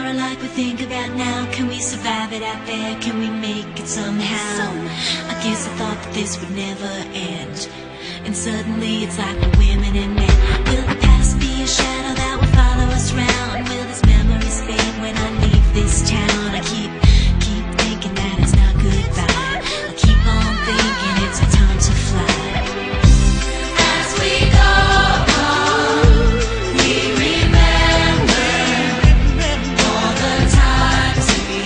tomorrow like we think about now? Can we survive it out there? Can we make it somehow? I guess I thought that this would never end, and suddenly it's like we're women and men. Will the past be a shadow that will follow us round? Will these memories fade when I leave this town? I keep thinking that it's not goodbye. I keep on thinking it's our time to fly. As we go on, we remember all the times we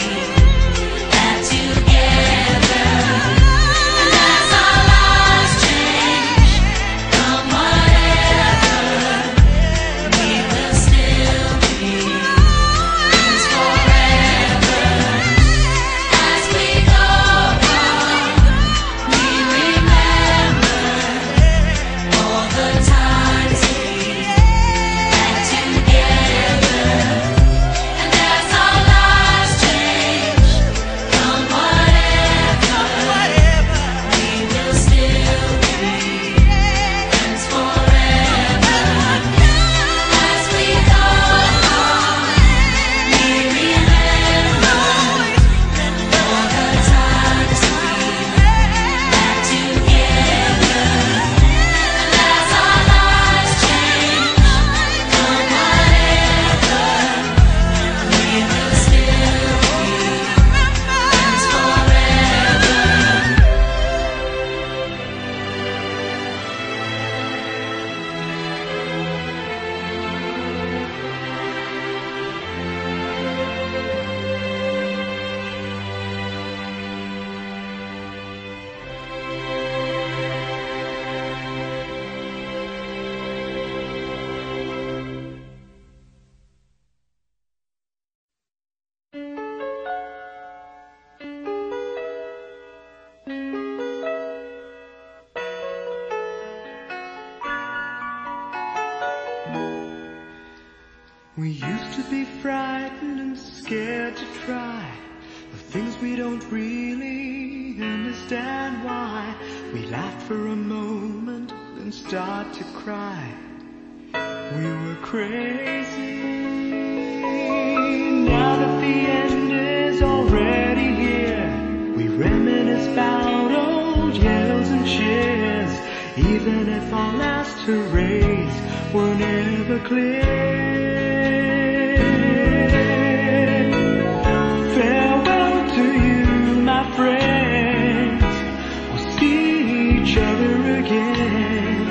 had together. And as our lives change from whatever, we will still be friends forever. As we go on, we remember all the times we had together. And as our lives change from whatever, we will still be friends forever. As we go on, we remember all the times we had together. And as our lives change from whatever, we will still be friends forever. We used to be frightened and scared to try the things we don't really understand why. We laughed for a moment, then start to cry. We were crazy. Now that the end is already here, we reminisce about old yells and cheers, even if our last hurrays were never clear. Farewell to you, my friends. We'll see each other again.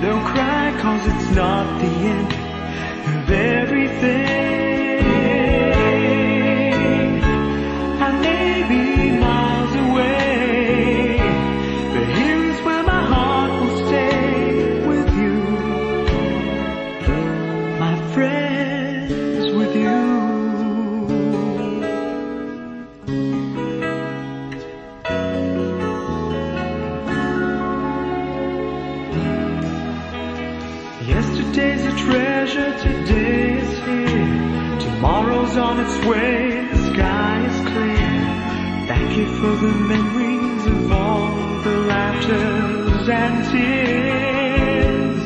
Don't cry, 'cause it's not the end of everything. I may be miles away, but here is where my heart will stay with you, my friends, with you. Yesterday's a treasure, today is here. Tomorrow's on its way, the sky is clear. Thank you for the memories of all the laughters and tears.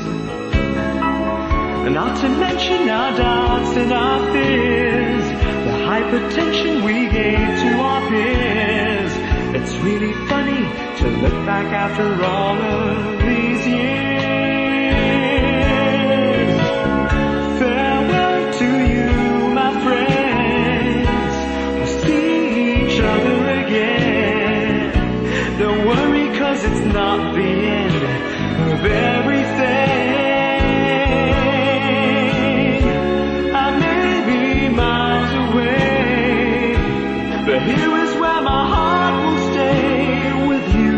And not to mention our doubts and our fears, the hypertension we gave to our peers. It's really funny to look back after all of these years. Farewell to you, my friends. We'll see each other again. Don't worry, 'cause it's not the end of everything. I may be miles away, but here is where my heart will stay with you,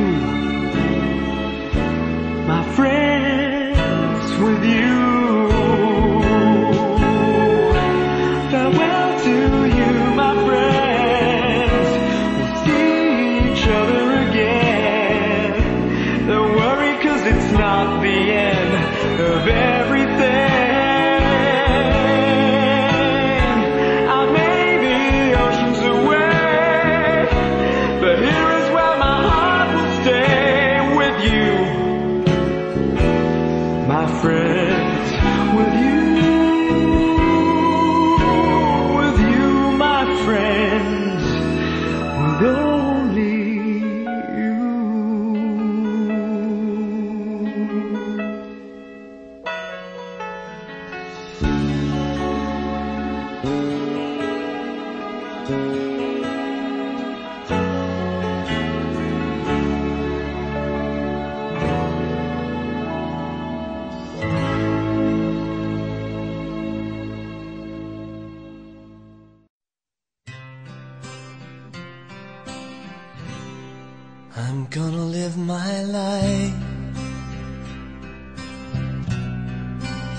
I'm gonna live my life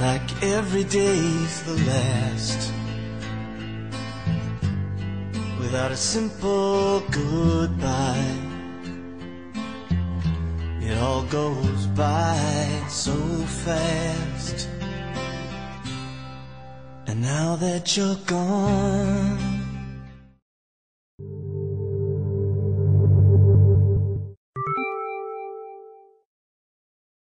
like every day's the last, without a simple goodbye. It all goes by so fast, and now that you're gone,